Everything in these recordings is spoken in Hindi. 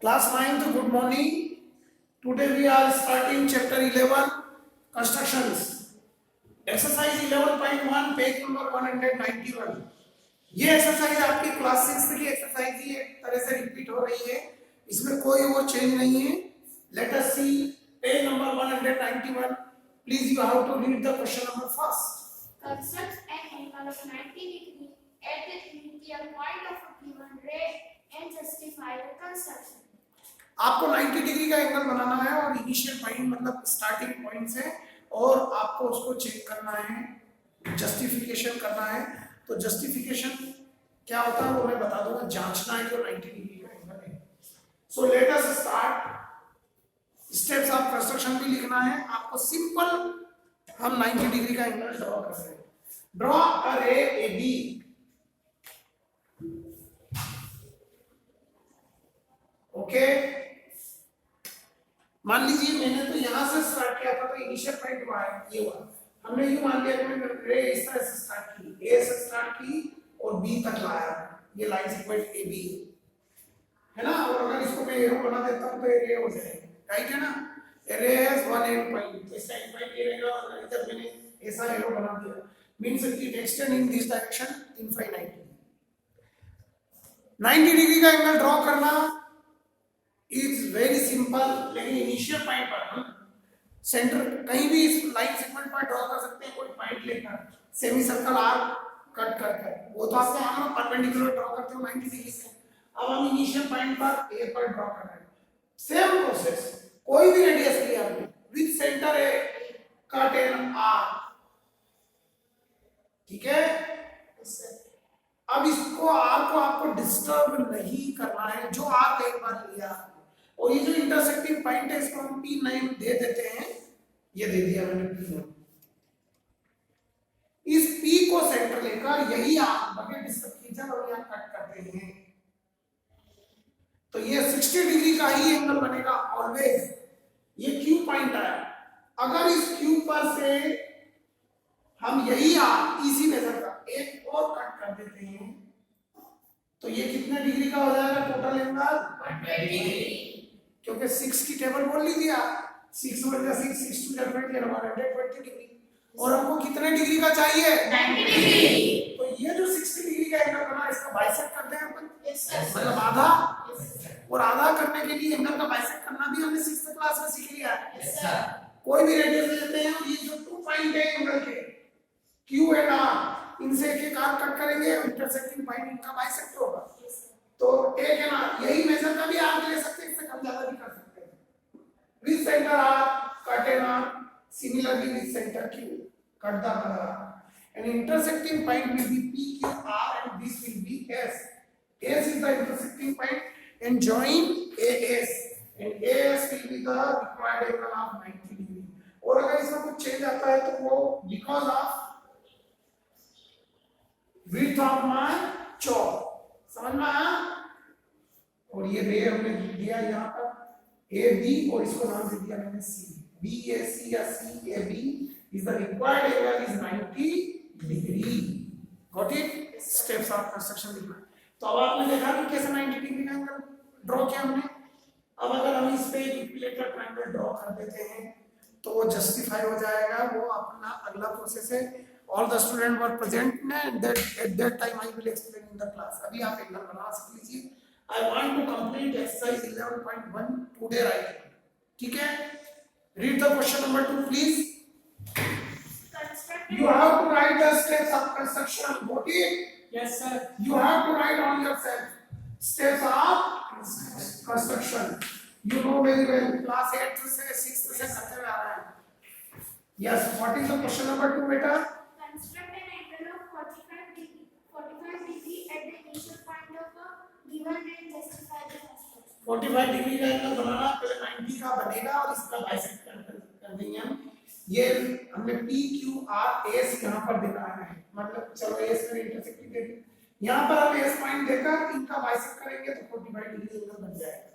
Class 9th, good morning. Today we are starting chapter 11, constructions. Exercise 11.1, page number 191. ये एक्सरसाइज आपकी क्लास 6 की एक्सरसाइज ही एक तरह से रिपीट हो रही है, इसमें कोई वो चेंज नहीं है. Let us see page number 191. Please you have to read the question number first. Construct an angle of 90 degree at the initial point of a given ray and justify the construction. आपको 90 डिग्री का एंगल बनाना है और इनिशियल पॉइंट मतलब स्टार्टिंग पॉइंट से, और आपको उसको चेक करना है, जस्टिफिकेशन करना है. तो जस्टिफिकेशन क्या होता है वो मैं बता दूंगा, जांचना है जो 90 डिग्री का एंगल है. So let us start. Steps of construction भी लिखना है आपको. सिंपल हम 90 डिग्री का एंगल ड्रॉ कर रहे हैं. ड्रॉ अ रे ए बी. ओके, मान लीजिए मैंने तो यहां से स्टार्ट किया था, तो इनिशियल पॉइंट हुआ है ये हुआ. हमने ये मान लिया कि मैंने रे इस तरह से स्टार्ट की, ए से स्टार्ट की और बी तक लाया. ये लाइन सेगमेंट ए बी है ना. और अगर इसको मैं एरो बना देता हूं तो ये रे हो जाएगा, राइट है ना. रे हैज वन एंड पॉइंट, इस एंड पॉइंट ये रहेगा. और इधर मैंने ऐसा एरो बना दिया, means it extend in this direction infinitely. 90 degree का एंगल ड्रॉ करना इज वेरी सिंपल. लेकिन इनिशियल पॉइंट पर हम सेंटर कहीं भी इस लाइन सेगमेंट पर ड्रॉ कर सकते हैं. कोई पॉइंट लेकर सेमी सर्कल आर्क कट करके, वो तो आपको हम परपेंडिकुलर ड्रॉ करते हो 90 डिग्री से. अब हम इनिशियल पॉइंट पर ए पर ड्रॉ कर रहे हैं. सेम प्रोसेस, कोई भी रेडियस लिया हमने with centre A, cut an arc. ठीक है. अब इसको आर्क को आपको डिस्टर्ब नहीं करना है. जो आर्क एक बार लिया, और ये जो इंटरसेक्टिंग पॉइंट है इसको हम पी नेम दे देते हैं. ये दे दिया मैंने पी नेम. इस पी को सेंटर लेकर यही आर्क बगैर डिस्टर्ब किए जब हम यहां कट करते हैं तो ये 60 डिग्री का ही एंगल बनेगा ऑलवेज. ये क्यू पॉइंट है. अगर इस क्यू पर से हम यही आर्क इसी मेजर का एक और कट कर देते हैं तो ये कितने डिग्री का हो जाएगा टोटल एंगल? 120 डिग्री. क्योंकि 6 की टेबल बोल लीजिए आप. 6 × 6 6 to 120 डिग्री. और हमको कितने डिग्री का चाहिए? 90 डिग्री. तो ये जो 60 डिग्री का एंगल बना इसका बाइसेक्ट करते हैं अपन. Yes, sir. मतलब आधा. और आधा करने के लिए एंगल का बाइसेक्ट करना भी हमने 6th क्लास में सीख लिया है. Yes, sir. कोई भी रेडियस लेते हैं, ये जो 2 पॉइंट है एंगल के Q एंड R, इनसे एक एक आर्क कट करेंगे, इंटरसेक्टिंग पॉइंट इनका बाइसेक्ट होगा. तो एक है ना, यही मेजर का भी आर्क ले सकते हैं, इससे कम ज्यादा भी कर सकते हैं. With centre arc cut an arc, similarly with centre Q cut the other arc. And intersecting point will be PQR and this will be S. S is the intersecting point and join AS, and AS will be the required angle of 90 degree. और अगर इसमें कुछ चेंज आता है तो वो because of width of my chalk. समझ में आया? और ये रे हमने दिया यहाँ पर ए बी, और इसको नाम दे दिया मैंने सी. बी ए सी या C A B is the required angle is 90 degree. Got it? Steps of construction लिखना. तो अब आपने देखा कि कैसे 90 डिग्री का एंगल ड्रॉ किया हमने. अब अगर हम इस पे एक इक्विलेटरल ट्रायंगल ड्रॉ कर देते हैं तो वो जस्टिफाई हो जाएगा. वो अपना अगला प्रोसेस है. All the students were present and that at that time I will explain in the class. अभी आप एंगल बना सक लीजिए. I want to complete exercise 11.1 today right. ठीक है. Read the question number 2 please. Construct. You have to write the steps of construction. Got it? Yes, sir. You have to write on yourself steps of construction. You know very well. Class 8 से 6 से करते हुए आ रहे हैं. Yes. What is the question number 2 बेटा? Construct an angle of 45 degree at the initial point of a given and justify the construction. 45 degree का एंगल बनाना, पहले 90 का बनेगा और इसका बाइसेक्ट कर देंगे हम. ये हमने P Q R S यहाँ पर देना है. मतलब चलो S में इंटरसेक्टिंग दे दी. यहाँ पर हम S पॉइंट देकर इनका बाइसेक्ट करेंगे तो 45 डिग्री एंगल बन जाएगा.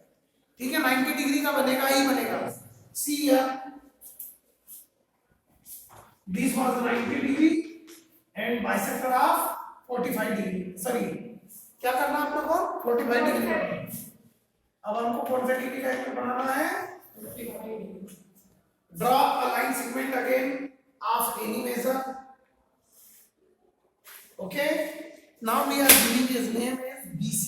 ठीक है. 90 डिग्री का बनेगा ही बनेगा. See here, this was 90 degree and bisector of 45 degree. Sorry, क्या करना आप लोगों को? 45 डिग्री. अब हमको कौन सा डिग्री का एंगल बनाना है? 45 degree. Draw a line segment again of any measure. Okay, now we are giving his name as BC.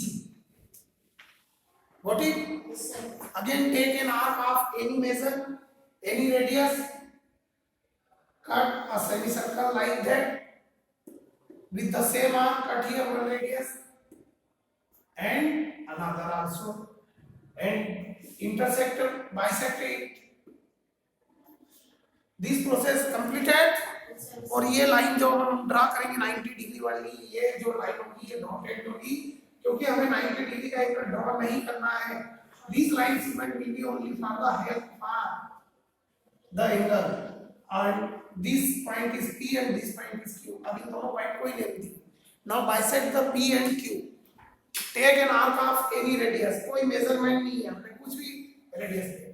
Got it? Yes, sir. Again take an arc of any measure, any radius, cut a semicircle like that with the same arc, cut here one radius and another also, and intersect, bisect it. This process completed. Yes, sir. और ये लाइन जो हम ड्रा करेंगे 90 डिग्री वाली, ये जो लाइन होगी ये डॉटेड होगी, क्योंकि हमें 90 डिग्री का एंगल ड्रॉ नहीं करना है. This line segment will B only for the help of the angle, and this point is P and this point is Q. अब इन दोनों पॉइंट को ही ले लीजिए. Now bisect the P and Q. Take an arc of any radius. कोई मेजरमेंट नहीं है, हमने कुछ भी रेडियस ले.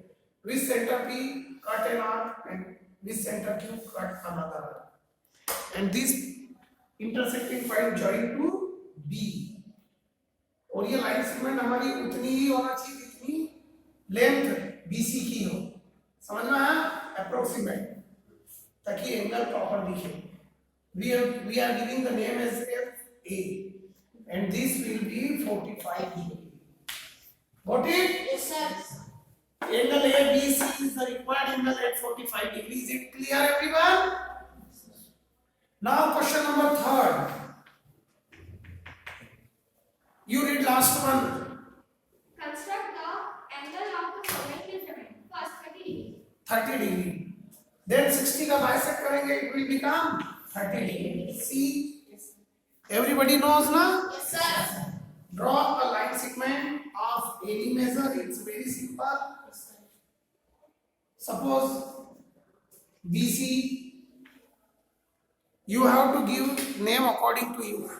With center P cut an arc and with center Q cut another arc. And this intersecting point join to B. और ये लाइन सेगमेंट हमारी उतनी ही होना चाहिए जितनी लेंथ BC की हो. समझ में आया? अप्रोक्सीमेट, ताकि एंगल प्रॉपर दिखे. We are giving the name as FA, and this will be 45 degree. Got it? Yes, sir. Angle ABC is the required angle at 45 degrees. Is it clear, everyone? Now question number 3. You read last one. Construct the angle of the following measurement. First, 30 degree. 30 degree. Then 60 का bisect करेंगे, it will become 30 degree. See, everybody knows ना? Yes, sir. Draw a line segment of any measure. It's very simple. Yes, sir. Suppose BC. You have to give name according to you.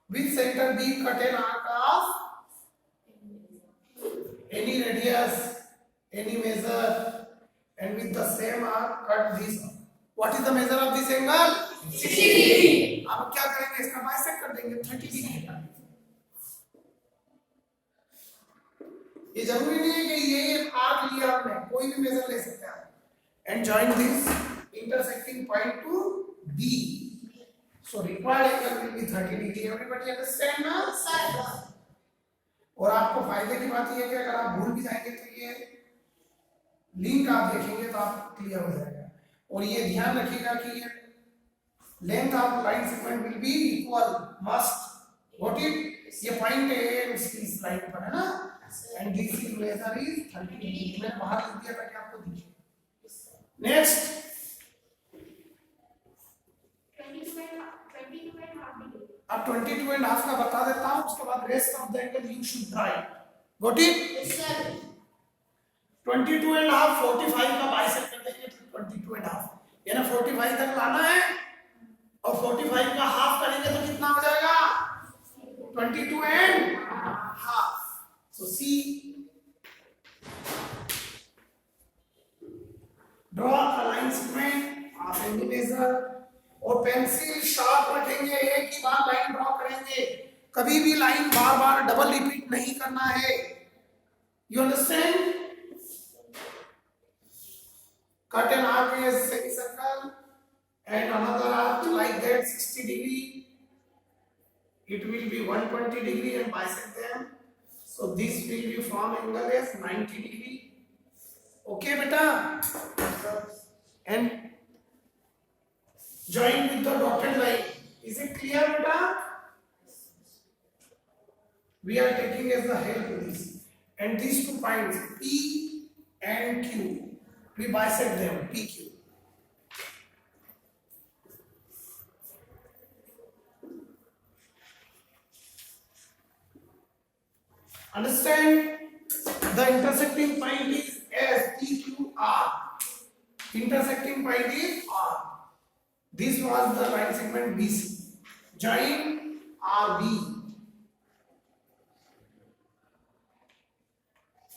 With center B, cut an arc of any radius, any measure, and with the same arc, cut this. What is the measure of this angle? 60 degree. अब क्या करेंगे? इसका bisect कर देंगे 30 डिग्री का. ये जरूरी नहीं है कि ये आर्क लिया हमने, कोई भी मेजर ले सकते हैं. And join this intersecting point to B. So required angle will be 30 degree. Everybody understand ना? Sir. और आपको फायदे की बात यह है कि अगर आप भूल भी जाएंगे तो ये लिंक आप देखेंगे तो आप क्लियर हो जाएगा. और ये ध्यान रखिएगा कि ये length of line segment will be equal, must. What it? ये पॉइंट है इस लाइन पर, है ना? And this is measure is 30 degree. मैं बाहर लिख दिया ताकि आपको दिखे. Next 22 and half degree. अब 22 एंड हाफ का बता देता हूं, उसके बाद rest of the angle you should try. Got it? Yes, sir. 22 and half 45 का बाइसेक्ट कर देंगे तो 22 एंड हाफ, यानी 45 तक लाना है और 45 का हाफ करेंगे तो कितना हो जाएगा? 22 and half. So see, draw a line segment of any measure. और पेंसिल शार्प रखेंगे, एक ही बार लाइन ड्रॉ करेंगे, कभी भी लाइन बार बार डबल रिपीट नहीं करना है. You understand? Cut an arc as a semicircle and another arc like that 60 degree. It will be 120 degree and bisect them. So this will be form angle as 90 degree. Okay, beta? And join with the dotted line. Is it clear, beta? We are taking as the help this. And these two points P and Q. We bisect them, PQ. Understand? The intersecting point is S, PQR. Intersecting point is R. This was the line segment BC. Join RB.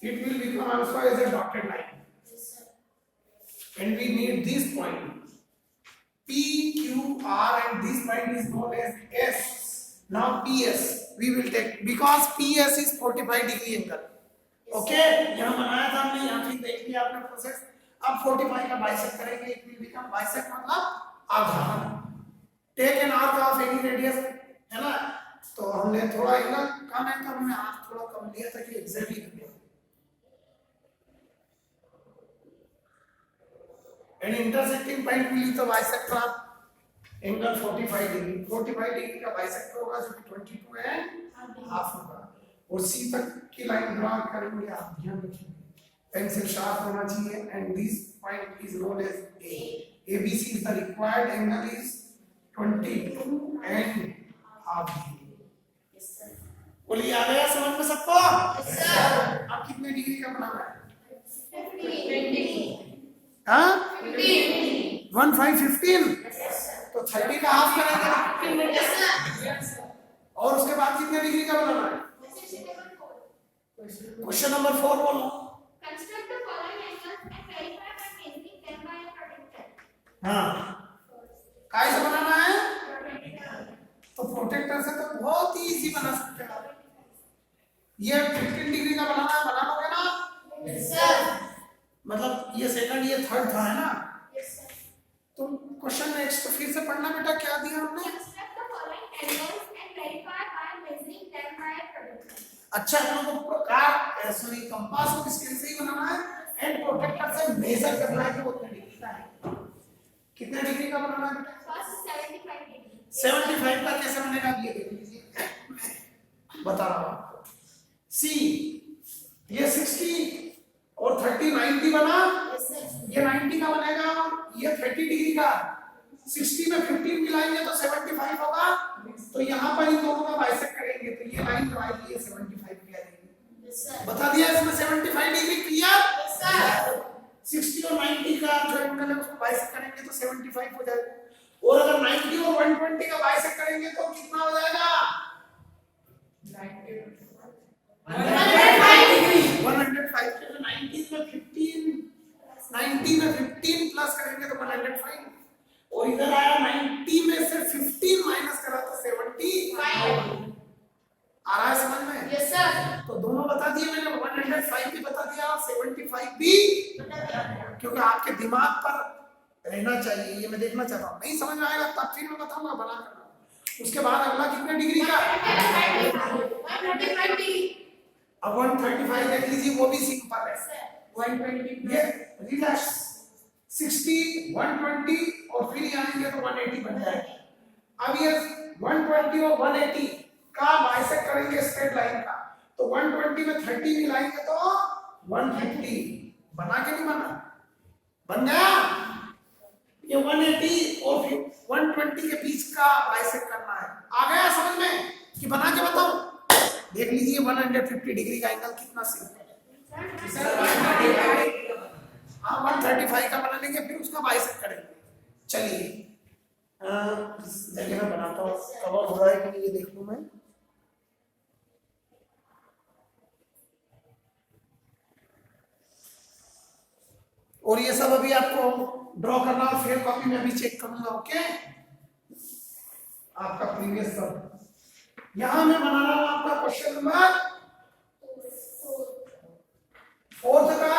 It will become also as a dotted line. And we need this point P, Q, R, and this point is known as S. Now PS. we will take because PS is 45 degree angle. Okay यहाँ बनाया था हमने, यहाँ फिर देख लिया आपने प्रोसेस. अब 45 का बाइसेक्ट करेंगे. इट विल बिकम बाइसेक्ट मतलब आधा. Take an arc of any radius, है ना. तो हमने थोड़ा एंगल कम है, तो हमने आर्क थोड़ा कम लिया था कि एग्जैक्टली निकले. एंड इंटरसेक्टिंग पॉइंट मिली तो bisector of angle 45 degree. 45 degree का बाइसेक्टर होगा जो कि 22 है हाफ होगा. और सी तक की लाइन ड्रा करेंगे. आप ध्यान रखिए पेंसिल शार्प होना चाहिए. And this point is known as A. ABC is the required angle is 22 and half degree. Yes sir. बोलिए आ गया समझ में सबको? Yes sir. आप कितने डिग्री का बनाना है? 15. हाँ 15. 15. Yes sir. तो 30 का हाफ करेंगे. Yes sir. Yes sir. और उसके बाद कितने डिग्री का बनाना है? क्वेश्चन नंबर 4 बोलो. Construct the following angles and verify by measuring them by a protractor. हाँ कैसे बनाना है? तो प्रोटेक्टर से तो बहुत ही इजी बना सकते हैं आप. ये 15 डिग्री का बनाना है, बना लोगे ना? Yes sir. मतलब ये सेकंड ये थर्ड था, है ना. Yes sir. तुम क्वेश्चन नेक्स्ट फिर से पढ़ना बेटा. क्या दिया हमने? Construct the following angles and verify by measuring them by a protractor. अच्छा हम लोग को प्रकार सॉरी कंपास को स्केल से ही बनाना है एंड प्रोटेक्टर से मेजर करना है कि वो कितने डिग्री का है. कितने डिग्री का बनाना है बेटा? First 75 degree. 75 का कैसे बनेगा ये देख लीजिए. बता रहा हूं आपको. सी ये 60 और 30 90 बना. Yes sir. ये 90 का बनेगा. ये 30 डिग्री का. 60 में 15 मिलाएंगे तो 75 होगा. तो यहाँ पर इन दोनों का बाइसेक्ट करेंगे तो ये लाइन जो आएगी ये 75 की आएगी. Yes sir. बता दिया इसमें 75 डिग्री क्लियर. Yes sir. 60 और 90 का जो एंगल है उसको बाइसेक्ट करेंगे तो 75 हो जाएगा. और अगर 90 और 120 का बाइसेक्ट करेंगे तो कितना हो जाएगा? 105 डिग्री. 105 के 90 में 15 90 में 15 प्लस करेंगे तो 105. और इधर आया 90 में से 15 माइनस करा तो 75. आ रहा है समझ में? Yes sir. तो दोनों बता दिए मैंने. 105 भी बता दिया और 75 भी, क्योंकि आपके दिमाग पर रहना चाहिए. ये मैं देखना चाहता हूँ. नहीं समझ में आएगा तब फिर मैं बताऊंगा बना करना. उसके बाद अगला कितने डिग्री का? 135 degree. अब 135 देख लीजिए. वो भी सिंपल है. 120. ये रिलैक्स 60 120 और फिर यहाँ आएंगे तो 180 बन जाएगा. अब ये 120 और 180 का बाइसेक्ट करेंगे स्ट्रेट लाइन का. तो 120 में 30 मिलाएंगे तो 150. बना के नहीं बना? बन गया. ये 180 और फिर 120 के बीच का बाइसेक्ट करना है. आ गया समझ में कि बना के बताऊं? देख लीजिए 150 डिग्री का एंगल कितना सिंपल है. हाँ 135 का बना लेंगे फिर उसका बाइसेक्ट करेंगे. चलिए इस जगह में बनाता हूँ. कवर हो रहा है कि नहीं ये देख लूं मैं. और ये सब अभी आपको ड्रॉ करना और फिर कॉपी में भी चेक करूंगा. ओके आपका प्रीवियस सब. यहां मैं बना रहा हूं आपका क्वेश्चन नंबर 4 का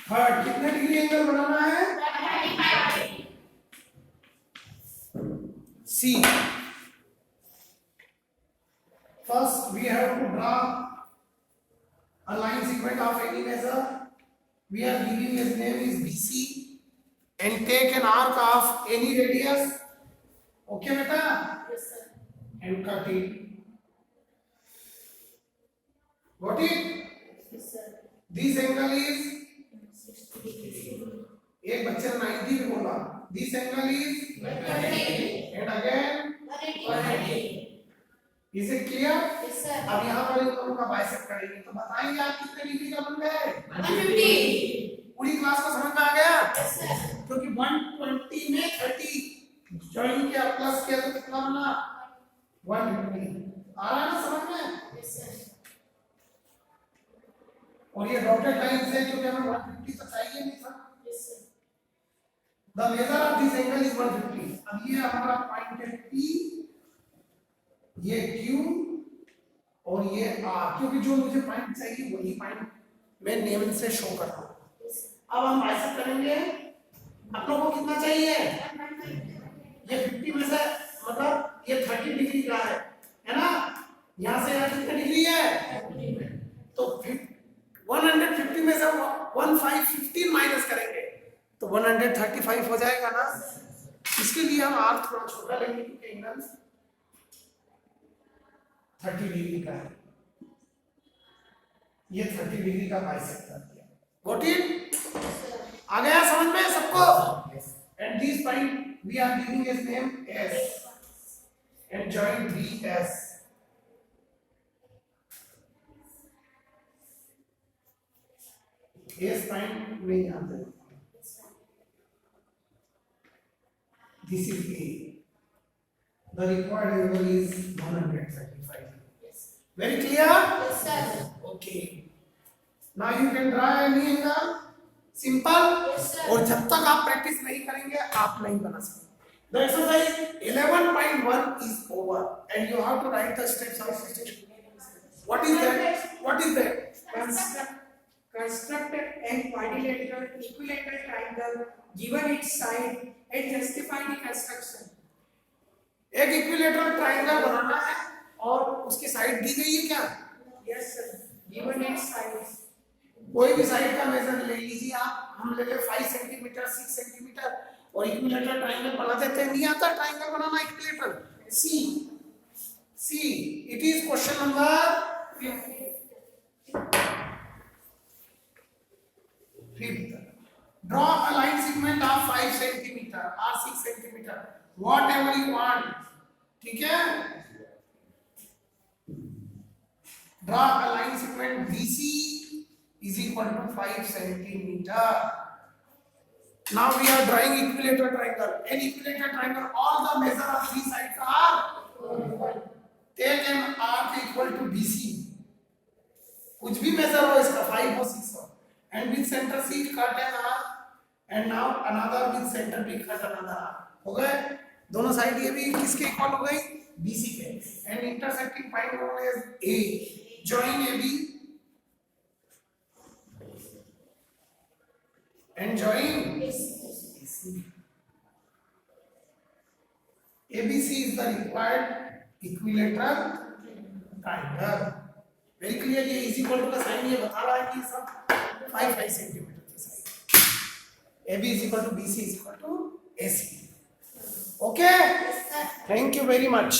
थर्ड. कितने डिग्री एंगल बनाना है? 135 degree. See. First we have to draw a line segment of any measure. We are giving its name is BC and take an arc of any radius. Okay beta? Yes sir. And cut it. Got it? Yes sir. This angle is 60 degree. एक बच्चे ने 90 भी बोला. This angle is 120 degree. and again 180. is it clear? Yes sir. अब यहाँ पर इन दोनों का बाइसेक्ट करेंगे तो बताएंगे आप कितने डिग्री का बन गए. 150. पूरी क्लास को समझ में आ गया? Yes sir. क्योंकि 120 में 30 ज्वाइन किया प्लस किया तो कितना बना? 150. आ रहा है ना समझ में? Yes sir. और ये डॉटेड लाइन से क्योंकि हमें 150 तो चाहिए नहीं था. Yes sir. The measure of this angle is 150. अब ये हमारा पॉइंट है P. ये Q और ये R, क्योंकि जो मुझे पॉइंट चाहिए वही पॉइंट मैं नेम से शो कर रहा हूँ। अब हम बाइसेक्ट करेंगे। आप लोगों को कितना चाहिए? ये 50 में से मतलब ये 30 डिग्री का है ना? यहाँ से यहाँ कितनी डिग्री है? तो 150 में से 1515 माइनस करेंगे तो 135 हो जाएगा ना। इसके लिए हम आर थोड़ा छोटा लेंगे क्योंकि एंगल 30 डिग्री का है। ये 30 डिग्री का बाइसेक्ट कर दिया। Got it? आ गया समझ में सबको? At this point we are giving his name S and join BS। S point में यहाँ पे this is A. The required angle is 135. Yes. Very clear? Yes, sir. Okay. Now you can draw any angle. Simple. Yes, sir. और जब तक आप प्रैक्टिस नहीं करेंगे आप नहीं बना सकते। The exercise 11.1 is over and you have to write the steps of system. What is that? What is that? Construct an quadrilateral equilateral triangle given its side and justify the construction. एक इक्विलेटरल ट्रायंगल बनाना है और उसकी साइड दी गई है क्या? Yes, sir. Given its sides. कोई भी साइड का मेजर ले लीजिए आप। हम ले ले 5 सेंटीमीटर 6 सेंटीमीटर और इक्विलेटरल ट्रायंगल बना देते हैं। नहीं आता triangle banana equilateral. See it is question number 5th। Draw a line segment of 5 centimeter or 6 centimeter, whatever you want. ठीक है? Draw a line segment BC is equal to 5 centimeter. Now we are drawing equilateral triangle. In equilateral triangle, all the measure of three sides are take an arc equal to BC. कुछ भी measure हो इसका 5 हो 6 हो, and with center C cut an arc. And now another with center B cut another arc. हो गए? दोनों साइड ये भी किसके इक्वल हो गई? BC के। And intersecting point known as A. Join AB and join AC. ABC is the required equilateral triangle. Very clear? ये is equal to का साइन ये बता रहा है कि सब 5 सेंटीमीटर की side. AB is equal to BC is equal to AC. Okay? Yes, sir. Thank you very much.